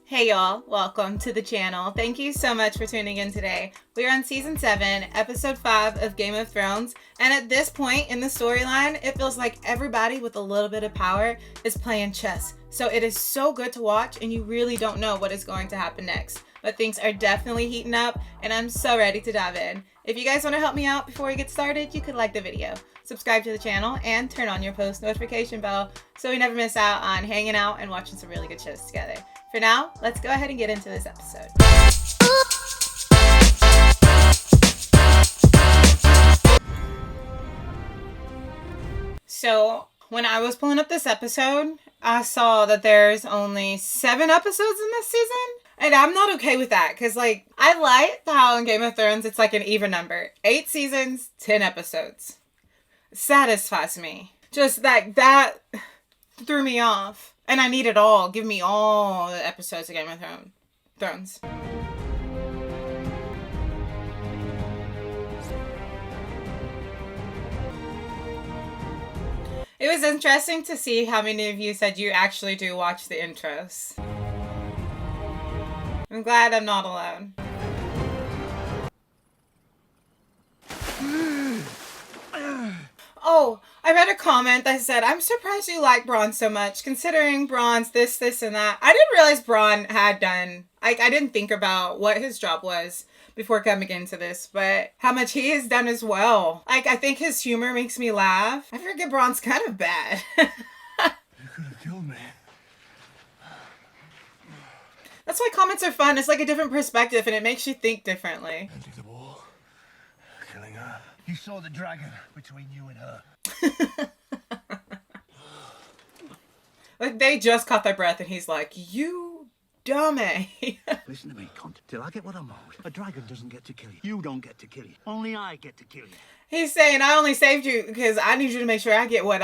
Hey y'all, welcome to the channel. Thank you so much for tuning in today. We're on season 7, episode 5 of Game of Thrones, and at this point in the storyline, it feels like everybody with a little bit of power is playing chess. So it is so good to watch, and you really don't know what is going to happen next. But things are definitely heating up, and I'm so ready to dive in. If you guys want to help me out before we get started, you could like the video, subscribe to the channel, and turn on your post notification bell so we never miss out on hanging out and watching some really good shows together. For now, let's go ahead and get into this episode. So, when I was pulling up this episode, I saw that there's only 7 episodes in this season. And I'm not okay with that, because, I like how in Game of Thrones it's like an even number. 8 seasons, 10 episodes. Satisfies me. Just that threw me off. And I need it all. Give me all the episodes of Game of Thrones. It was interesting to see how many of you said you actually do watch the intros. I'm glad I'm not alone. Oh, I read a comment that said, I'm surprised you like Bronn so much, considering Bronn's this, and that. I didn't realize Bronn had done, I didn't think about what his job was before coming into this, but how much he has done as well. I think his humor makes me laugh. I forget Bronn's kind of bad. You could have killed me. That's why comments are fun. It's like a different perspective and it makes you think differently. Ending the war. Killing her. You saw the dragon between you and her. Like, they just caught their breath and he's like, you dummy. Listen to me, cunt. Till I get what I'm owed, a dragon doesn't get to kill you. You don't get to kill you. Only I get to kill you. He's saying, I only saved you because I need you to make sure I get what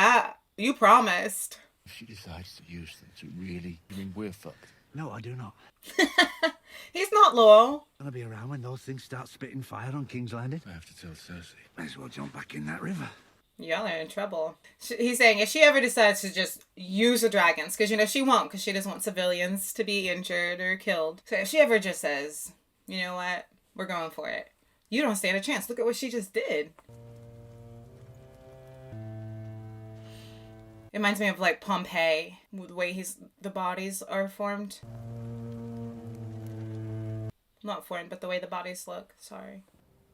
you promised. If she decides to use them to really, you mean we're fucked? No, I do not. He's not loyal. Gonna be around when those things start spitting fire on King's Landing. I have to tell Cersei. Might as well jump back in that river. Y'all are in trouble. He's saying if she ever decides to just use the dragons, because, she won't, because she doesn't want civilians to be injured or killed. So if she ever just says, you know what, we're going for it, you don't stand a chance. Look at what she just did. It reminds me of, Pompeii, the way the bodies are formed. Not formed, but the way the bodies look. Sorry.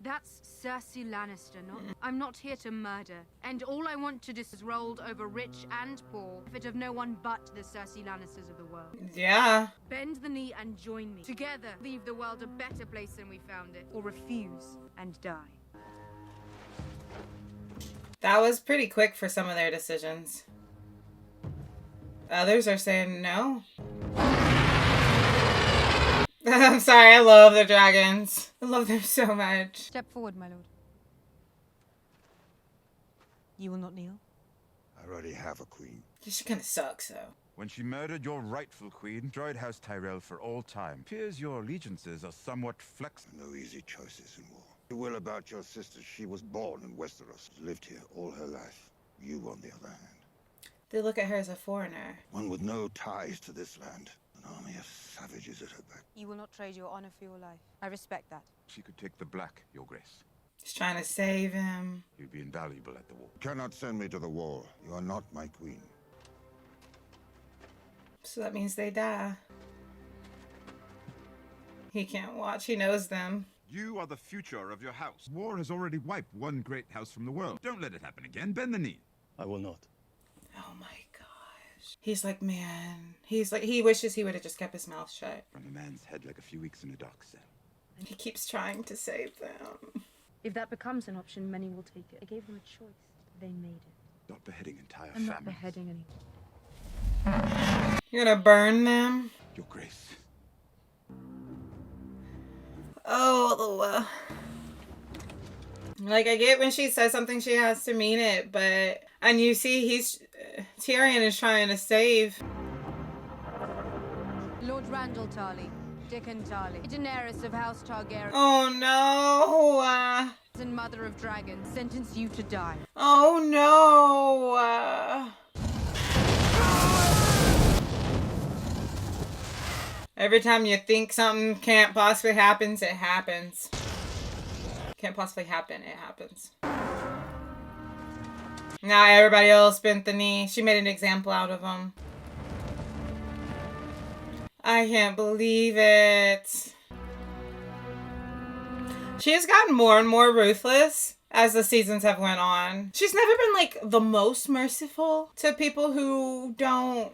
That's Cersei Lannister, not... I'm not here to murder. And all I want to do is rolled over rich and poor, fit of no one but the Cersei Lannisters of the world. Yeah. Bend the knee and join me. Together, leave the world a better place than we found it. Or refuse and die. That was pretty quick for some of their decisions. Others are saying no. I'm sorry, I love the dragons. I love them so much. Step forward, my lord. You will not kneel? I already have a queen. She kind of sucks, though. When she murdered your rightful queen, destroyed House Tyrell for all time. Appears your allegiances are somewhat flexible. No easy choices in war. The will about your sister, she was born in Westeros, lived here all her life. You, on the other hand. They look at her as a foreigner. One with no ties to this land. An army of savages at her back. You will not trade your honor for your life. I respect that. She could take the black, your grace. She's trying to save him. You'd be invaluable at the war. Cannot send me to the wall. You are not my queen. So that means they die. He can't watch. He knows them. You are the future of your house. War has already wiped one great house from the world. Don't let it happen again. Bend the knee. I will not. Oh my gosh. He's like, man. He's like, he wishes he would have just kept his mouth shut. From a man's head like a few weeks in a dark cell. And he keeps trying to save them. If that becomes an option, many will take it. I gave them a choice. They made it. Not beheading entire I'm not families. beheading anyone. You're gonna burn them? Your grace. Oh, I get when she says something, she has to mean it, but... And you see, Tyrion is trying to save... Lord Randall Tarly, Dickon Tarly, Daenerys of House Targaryen, Oh no! and Mother of Dragons, sentence you to die. Oh no! Every time you think something can't possibly happen, it happens. Can't possibly happen, it happens. Now everybody else bent the knee. She made an example out of them. I can't believe it. She has gotten more and more ruthless as the seasons have went on. She's never been like the most merciful to people who don't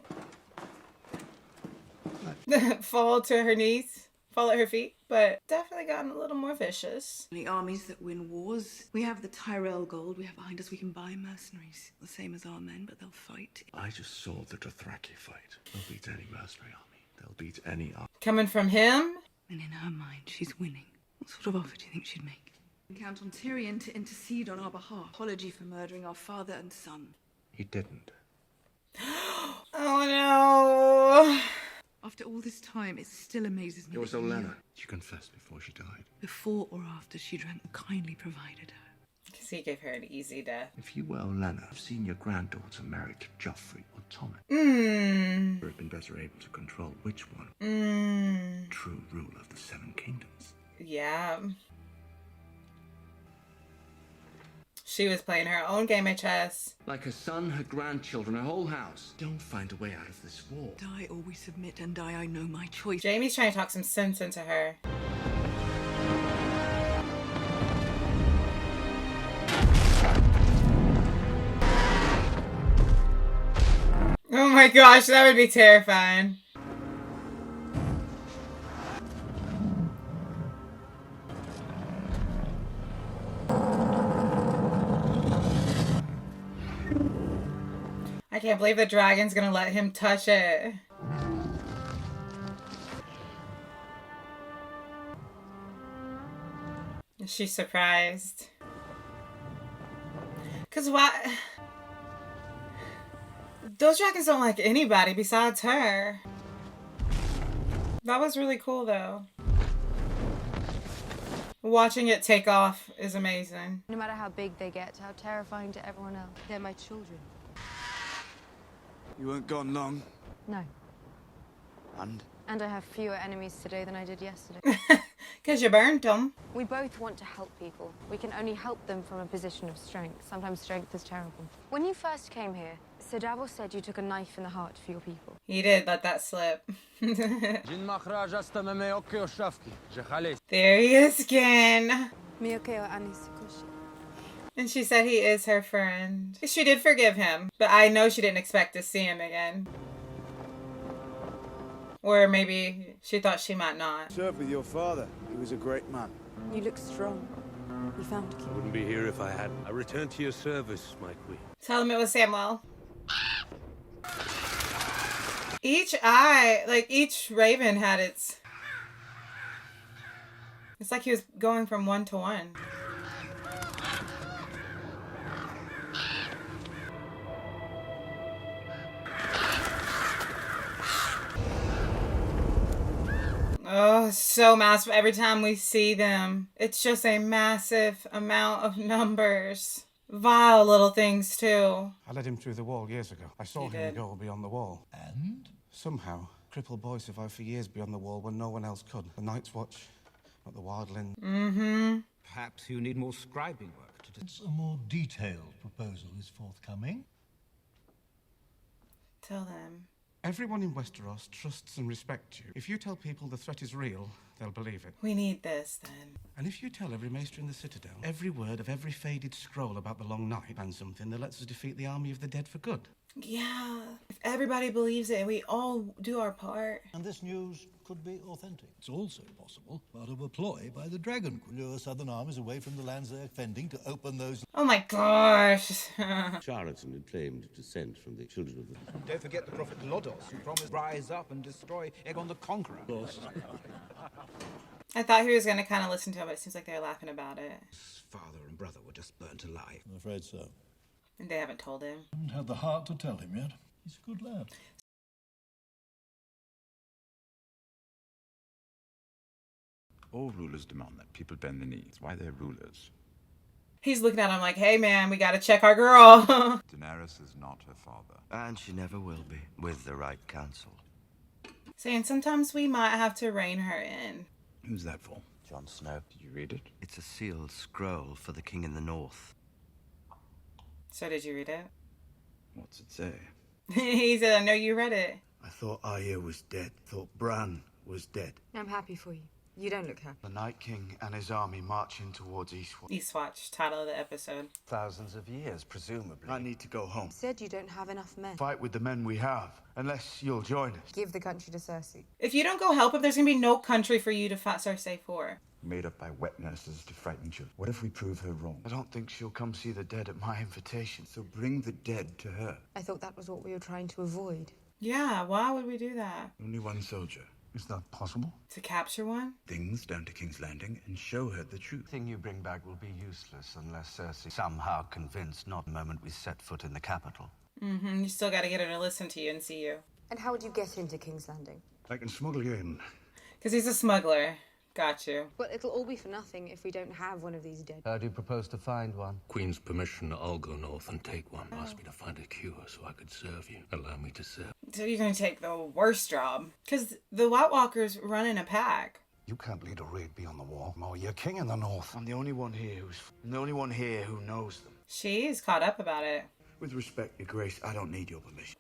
fall to her knees, fall at her feet, but definitely gotten a little more vicious. The armies that win wars. We have the Tyrell gold we have behind us. We can buy mercenaries. The same as our men, but they'll fight. I just saw the Dothraki fight. They'll beat any mercenary army. They'll beat any army. Coming from him? And in her mind, she's winning. What sort of offer do you think she'd make? We count on Tyrion to intercede on our behalf. Apology for murdering our father and son. He didn't. Oh no. After all this time, it still amazes me. It was that Olenna. She confessed before she died. Before or after she dreamt and kindly provided her. Because he gave her an easy death. If you were Olenna, I've seen your granddaughter married to Joffrey or Tommen. Mmm. You would have been better able to control which one. Mmm. True rule of the Seven Kingdoms. Yeah. She was playing her own game of chess. Like her son, her grandchildren, her whole house. Don't find a way out of this war. Die or we submit, and die I know my choice. Jaime's trying to talk some sense into her. Oh my gosh, that would be terrifying. I can't believe the dragon's gonna let him touch it. She's surprised. Cause why? Those dragons don't like anybody besides her. That was really cool though. Watching it take off is amazing. No matter how big they get, how terrifying to everyone else. They're my children. You weren't gone long. No. And I have fewer enemies today than I did yesterday. Cause you burned them. We both want to help people. We can only help them from a position of strength. Sometimes strength is terrible. When you first came here, Sir Davos said you took a knife in the heart for your people. He did let that slip. There he is again. And she said he is her friend. She did forgive him, but I know she didn't expect to see him again. Or maybe she thought she might not. Served with your father. He was a great man. You look strong. You found a key. I wouldn't be here if I hadn't. I return to your service, my queen. Tell him it was Samuel. Each eye, like each raven had its... It's like he was going from one to one. Oh, so massive. Every time we see them, it's just a massive amount of numbers. Vile little things, too. I led him through the wall years ago. I saw him go beyond the wall. And? Somehow, crippled boy survived for years beyond the wall when no one else could. The Night's Watch, not the Wildling. Mm-hmm. Perhaps you need more scribing work to do. A more detailed proposal is forthcoming. Tell them. Everyone in Westeros trusts and respects you. If you tell people the threat is real, they'll believe it. We need this, then. And if you tell every maester in the Citadel every word of every faded scroll about the Long Night and something that lets us defeat the army of the dead for good. Yeah. If everybody believes it and we all do our part. And this news could be authentic. It's also possible part of a ploy by the Dragon to lure southern armies away from the lands they're defending to open those... Oh my gosh. Charlatan had claimed descent from the children of the... Don't forget the prophet Lodos, who promised rise up and destroy Aegon the Conqueror. I thought he was going to kind of listen to him, but it seems like they're laughing about it. His father and brother were just burnt alive. I'm afraid so. And they haven't told him. Haven't had the heart to tell him yet. He's a good lad. All rulers demand that people bend the knee. It's why they're rulers. He's looking at him like, hey man, we got to check our girl. Daenerys is not her father. And she never will be, with the right counsel. saying sometimes we might have to rein her in. Who's that for? Jon Snow. Did you read it? It's a sealed scroll for the king in the north. So did you read it? What's it say? He said, I know you read it. I thought Arya was dead. Thought Bran was dead. I'm happy for you. You don't look happy. The Night King and his army marching towards Eastwatch. Eastwatch, title of the episode. Thousands of years, presumably. I need to go home. You said you don't have enough men. Fight with the men we have, unless you'll join us. Give the country to Cersei. If you don't go help him, there's gonna be no country for you to fight Cersei for. Made up by wet nurses to frighten children. What if we prove her wrong? I don't think she'll come see the dead at my invitation. So bring the dead to her. I thought that was what we were trying to avoid. Yeah, why would we do that? Only one soldier. Is that possible? To capture one? Things down to King's Landing and show her the truth. The thing you bring back will be useless unless Cersei somehow convinced not the moment we set foot in the capital. Mm-hmm. You still gotta get her to listen to you and see you. And how would you get into King's Landing? I can smuggle you in. Because he's a smuggler. Got you. But it'll all be for nothing if we don't have one of these dead. How do you propose to find one? Queen's permission, I'll go north and take one. Asked me to find a cure so I could serve you. Allow me to serve. So you're gonna take the worst job. Because the White Walkers run in a pack. You can't lead a raid beyond the wall. No, you're king in the north. I'm the only one here who knows them. She's caught up about it. With respect, Your Grace, I don't need your permission.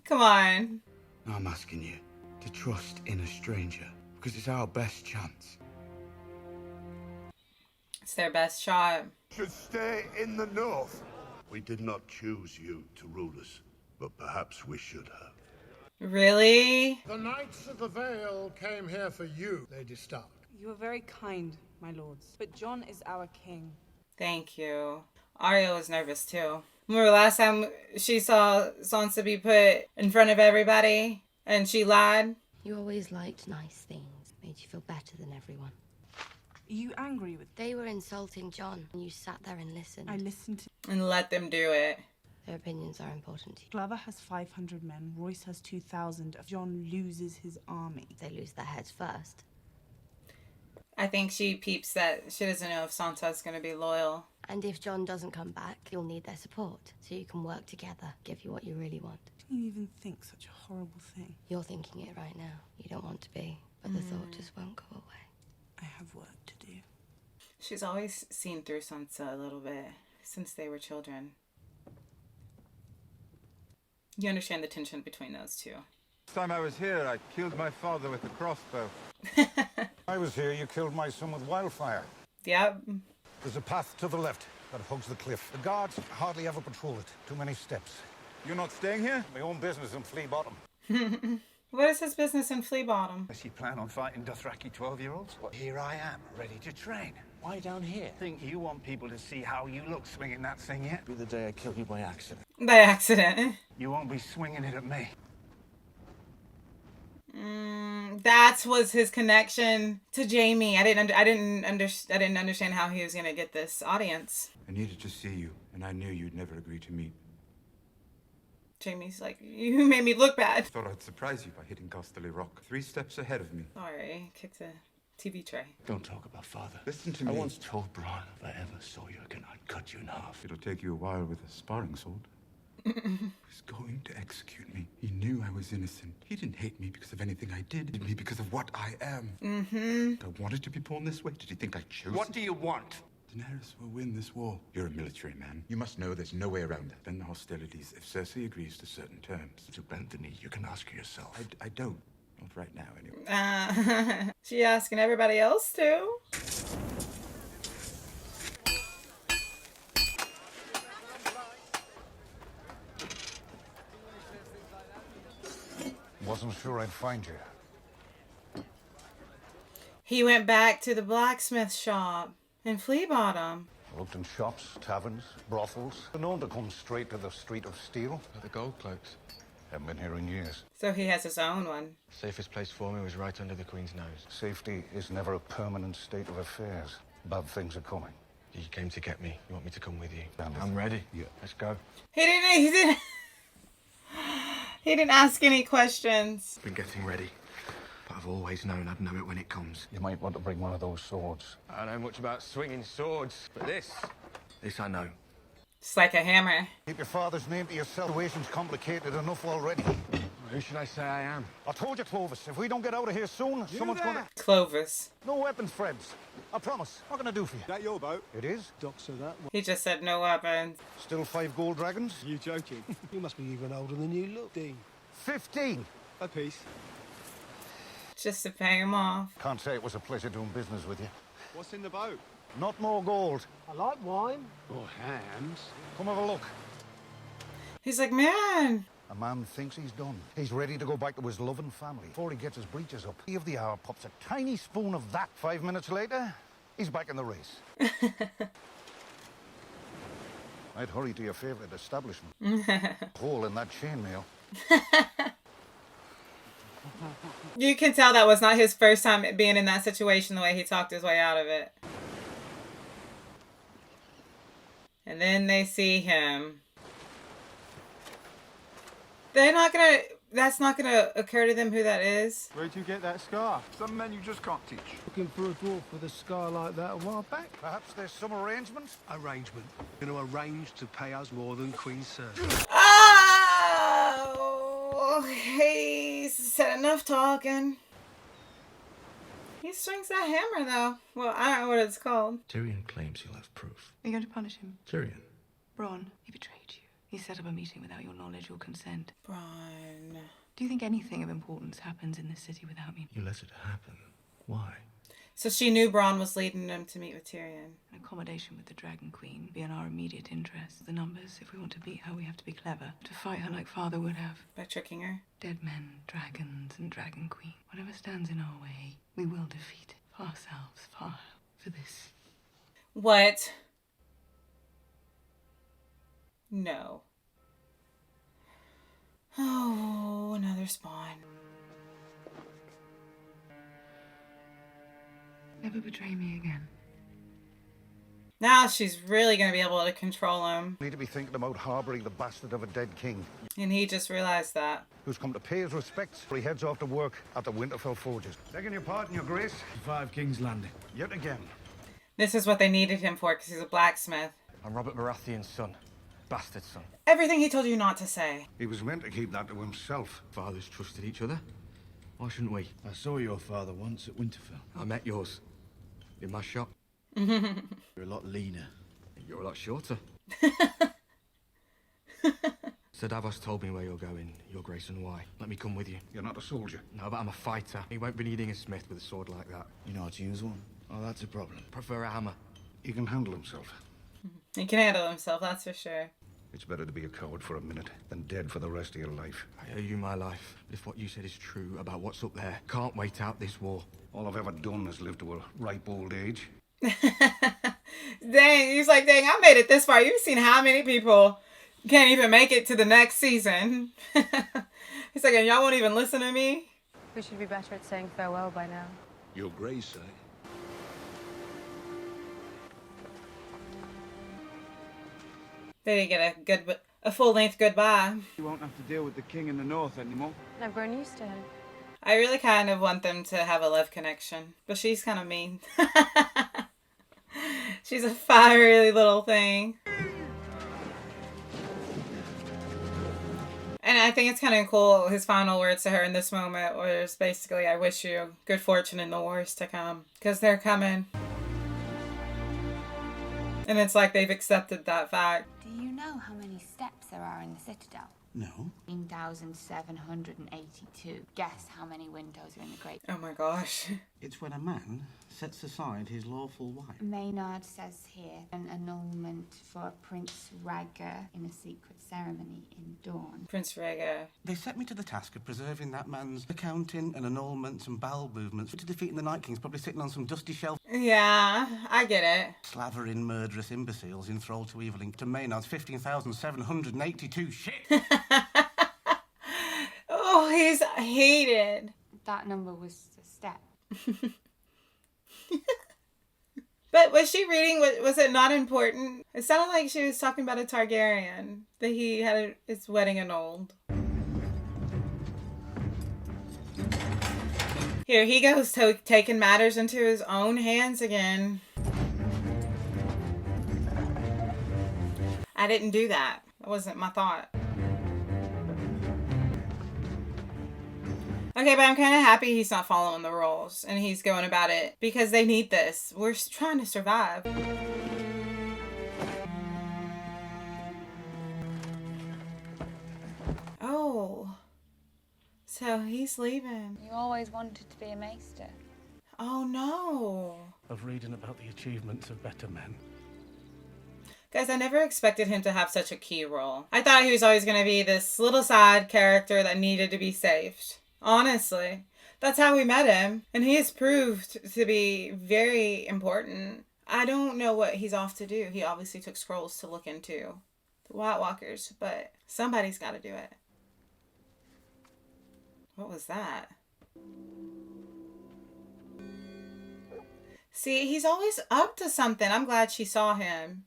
Come on. I'm asking you to trust in a stranger, because it's our best chance. It's their best shot. Should stay in the north. We did not choose you to rule us, but perhaps we should have. Really? The Knights of the Vale came here for you, Lady Stark. You are very kind, my lords, but Jon is our king. Thank you. Arya was nervous too. Remember last time she saw Sansa be put in front of everybody and she lied? You always liked nice things. Made you feel better than everyone. Are you angry with... They were insulting Jon and you sat there and listened. I listened to... And let them do it. Their opinions are important to you. Glover has 500 men. Royce has 2,000. If Jon loses his army... They lose their heads first. I think she peeps that she doesn't know if Sansa's going to be loyal. And if Jon doesn't come back, you'll need their support. So you can work together, give you what you really want. Can you even think such a horrible thing? You're thinking it right now. You don't want to be, but the thought just won't go away. I have work to do. She's always seen through Sansa a little bit since they were children. You understand the tension between those two. Last time I was here, I killed my father with a crossbow. I was here, you killed my son with wildfire. Yep. There's a path to the left that hugs the cliff. The guards hardly ever patrol it. Too many steps. You're not staying here? My own business in Flea Bottom. What is his business in Flea Bottom? Does he plan on fighting Dothraki 12-years? Well, here I am, ready to train. Why down here? Think you want people to see how you look swinging that thing yet? Be the day I kill you by accident. By accident. You won't be swinging it at me. That was his connection to Jaime. I didn't understand how he was gonna get this audience. I needed to see you, and I knew you'd never agree to meet. Jaime's like, you made me look bad. Thought I'd surprise you by hitting Casterly Rock. 3 steps ahead of me. Sorry, kicked the TV tray. Don't talk about father. Listen to me. I once told Bran if I ever saw you again, I'd cut you in half. It'll take you a while with a sparring sword. He's going to execute me. He knew I was innocent. He didn't hate me because of anything I did. He hated me because of what I am. I wanted to be born this way. Did you think I chose What it? do you want? Daenerys will win this war. You're a military man. You must know there's no way around that. Then the hostilities, if Cersei agrees to certain terms. To bend the knee, you can ask her yourself. I don't. Not right now, anyway. She asking everybody else too. Wasn't sure I'd find you. He went back to the blacksmith shop in Flea Bottom. Looked in shops, taverns, brothels. Been known to come straight to the Street of Steel. The gold cloaks. Haven't been here in years. So he has his own one. Safest place for me was right under the Queen's nose. Safety is never a permanent state of affairs. Bad things are coming. You came to get me. You want me to come with you? Bandit. I'm ready. Yeah. Let's go. He didn't ask any questions. Been getting ready. But I've always known I'd know it when it comes. You might want to bring one of those swords. I don't know much about swinging swords, but this I know. It's like a hammer. Keep your father's name to yourself. Situation's complicated enough already. Who should I say I am? I told you, Clovis, if we don't get out of here soon, someone's gonna... Clovis. No weapons, friends. I promise. What can I do for you? That your boat? It is. Docks of that one. He just said no weapons. Still 5 gold dragons? You joking? You must be even older than you look, Dean. 15. A piece. Just to pay him off. Can't say it was a pleasure doing business with you. What's in the boat? Not more gold. I like wine. Or hams. Come have a look. He's like, man. A man thinks he's done. He's ready to go back to his loving family before he gets his breeches up. Of the hour pops a tiny spoon of that. 5 minutes later, he's back in the race. I'd hurry to your favourite establishment. Hole in that chainmail. You can tell that was not his first time being in that situation, the way he talked his way out of it. And then they see him. They're not gonna... That's not gonna occur to them who that is. Where'd you get that scar? Some men you just can't teach. Looking for a dwarf with a scar like that a while back? Perhaps there's some arrangement? Arrangement. Going to arrange to pay us more than Queen Cersei. Oh, he's said enough talking. He swings that hammer, though. Well, I don't know what it's called. Tyrion claims he'll have proof. Are you going to punish him? Tyrion? Bronn, he betrayed you. He set up a meeting without your knowledge or consent. Bronn. Do you think anything of importance happens in this city without me? You let it happen. Why? So she knew Bronn was leading him to meet with Tyrion. An accommodation with the Dragon Queen be in our immediate interest. The numbers, if we want to beat her, we have to be clever. To fight her like father would have. By tricking her? Dead men, dragons, and Dragon Queen. Whatever stands in our way, we will defeat it. For ourselves, for this. What? No. Oh, another spawn. Never betray me again. Now she's really going to be able to control him. Need to be thinking about harbouring the bastard of a dead king. And he just realized that. Who's come to pay his respects before he heads off to work at the Winterfell Forges. Begging your pardon, your grace. 5 King's Landing. Yet again. This is what they needed him for, because he's a blacksmith. I'm Robert Baratheon's son. Bastard son. Everything he told you not to say. He was meant to keep that to himself. Fathers trusted each other. Why shouldn't we? I saw your father once at Winterfell. I met yours. In my shop. You're a lot leaner. You're a lot shorter. Sir Davos told me where you're going, your grace, and why. Let me come with you. You're not a soldier. No, but I'm a fighter. He won't be needing a smith with a sword like that. You know how to use one? Oh, that's a problem. Prefer a hammer. He can handle himself. He can handle himself, that's for sure. It's better to be a coward for a minute than dead for the rest of your life. I owe you my life. If what you said is true about what's up there, can't wait out this war. All I've ever done is live to a ripe old age. Dang, he's like, dang, I made it this far. You've seen how many people can't even make it to the next season. He's like, and y'all won't even listen to me? We should be better at saying farewell by now. Your grace, eh? They didn't get a full-length goodbye. You won't have to deal with the king in the north anymore. I've grown used to him. I really kind of want them to have a love connection, but she's kind of mean. She's a fiery little thing. And I think it's kind of cool, his final words to her in this moment was basically, I wish you good fortune in the wars to come, because they're coming. And it's like they've accepted that fact. Do you know how many steps there are in the Citadel? No. 9,782. Guess how many windows are in the Great... Oh my gosh. It's when a man sets aside his lawful wife. Maynard says here, an annulment for Prince Rhaegar in a secret ceremony in Dawn. Prince Rhaegar. They set me to the task of preserving that man's accounting and annulments and bowel movements. To defeating the Night King's probably sitting on some dusty shelf. Yeah, I get it. Slavering, murderous imbeciles enthralled to evil to Maynard's 15,782 shit. Oh, he's hated. That number was a step. But was she reading, was it not important? It sounded like she was talking about a Targaryen, that he had his wedding annulled. Here he goes, taking matters into his own hands again. I didn't do that. That wasn't my thought. Okay, but I'm kind of happy he's not following the rules and he's going about it because they need this. We're trying to survive. Oh. So he's leaving. You always wanted to be a maester. Oh no. Of reading about the achievements of better men. Guys, I never expected him to have such a key role. I thought he was always going to be this little side character that needed to be saved. Honestly. That's how we met him. And he has proved to be very important. I don't know what he's off to do. He obviously took scrolls to look into the White Walkers, but somebody's got to do it. What was that? See, he's always up to something. I'm glad she saw him.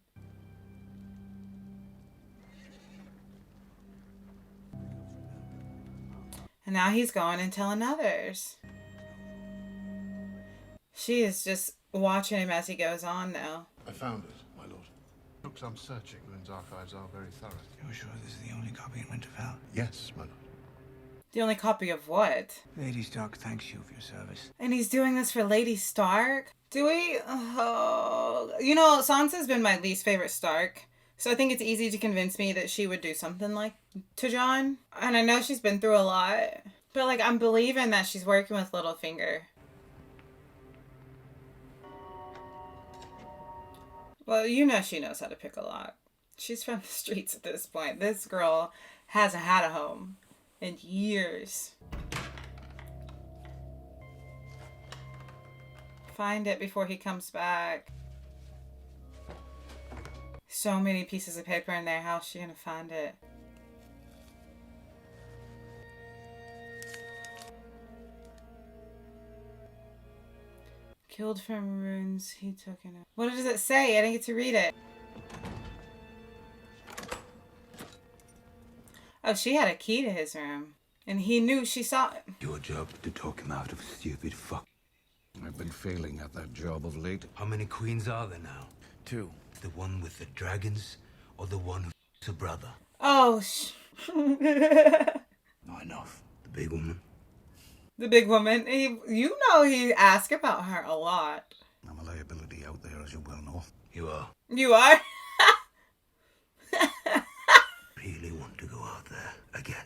And now he's going and telling others. She is just watching him as he goes on, though. I found it, my lord. Looks I'm searching. Rune's archives are very thorough. You're sure this is the only copy in Winterfell? Yes, my lord. The only copy of what? Lady Stark thanks you for your service. And he's doing this for Lady Stark? Do we? Oh. You know, Sansa's been my least favorite Stark. So I think it's easy to convince me that she would do something like to Jon. And I know she's been through a lot. But, like, I'm believing that she's working with Littlefinger. Well, you know she knows how to pick a lock. She's from the streets at this point. This girl hasn't had a home in years. Find it before he comes back. So many pieces of paper in there. How's she gonna find it? Killed from runes he took in it. What does it say? I didn't get to read it. Oh, she had a key to his room. And he knew she saw it. Your job to talk him out of stupid fuck. I've been failing at that job of late. How many queens are there now? 2. The one with the dragons, or the one who f***s her brother? Oh, Not enough. The big woman. The big woman. You know he asked about her a lot. I'm a liability out there, as you well know. You are. You are? Really want to go out there again.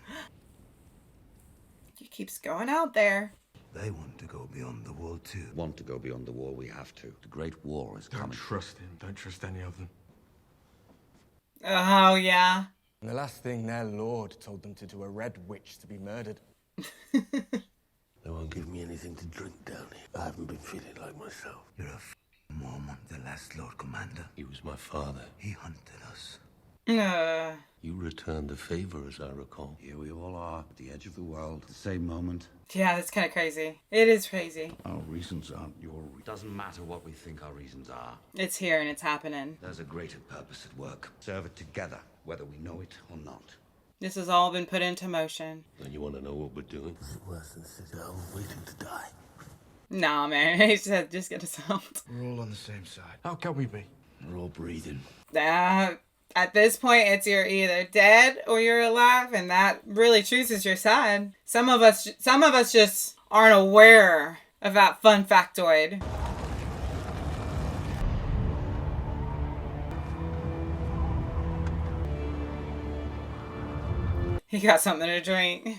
He keeps going out there. They want to go beyond the wall too. Want to go beyond the wall, we have to. The Great War is coming. Don't trust him. Don't trust any of them. Oh, yeah. And the last thing their lord told them to do a red witch to be murdered. They won't give me anything to drink down here. I haven't been feeling like myself. You're a Mormon, the last Lord Commander. He was my father. He hunted us. You returned the favor, as I recall. Here we all are, at the edge of the world, at the same moment. Yeah, that's kind of crazy. It is crazy. Our reasons aren't your reasons. Doesn't matter what we think our reasons are. It's here and it's happening. There's a greater purpose at work. Serve it together, whether we know it or not. This has all been put into motion. And you want to know what we're doing? Is it worse than sitting down waiting to die? Nah, man. He said, just get us out. We're all on the same side. How can we be? We're all breathing. At this point, it's you're either dead or you're alive, and that really chooses your side. Some of us just aren't aware of that fun factoid. He got something to drink.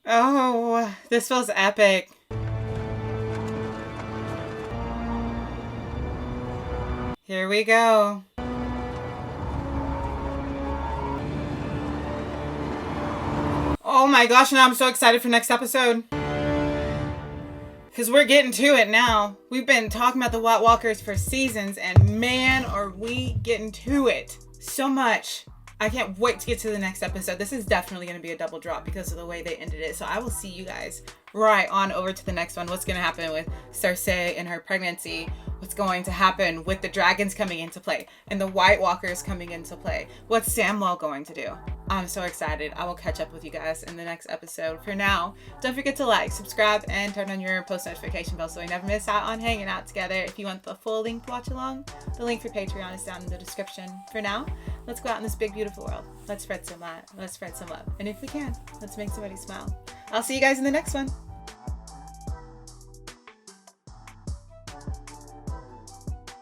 Oh, this feels epic. Here we go. Oh my gosh, now I'm so excited for next episode. Because we're getting to it now. We've been talking about the White Walkers for seasons, and man, are we getting to it. So much. I can't wait to get to the next episode. This is definitely going to be a double drop because of the way they ended it. So I will see you guys right on over to the next one. What's going to happen with Cersei and her pregnancy? What's going to happen with the dragons coming into play and the White Walkers coming into play? What's Samwell going to do? I'm so excited. I will catch up with you guys in the next episode. For now, don't forget to like, subscribe, and turn on your post notification bell so you never miss out on hanging out together. If you want the full link to watch along, the link for Patreon is down in the description. For now, let's go out in this big, beautiful world. Let's spread some light. Let's spread some love. And if we can, let's make somebody smile. I'll see you guys in the next one.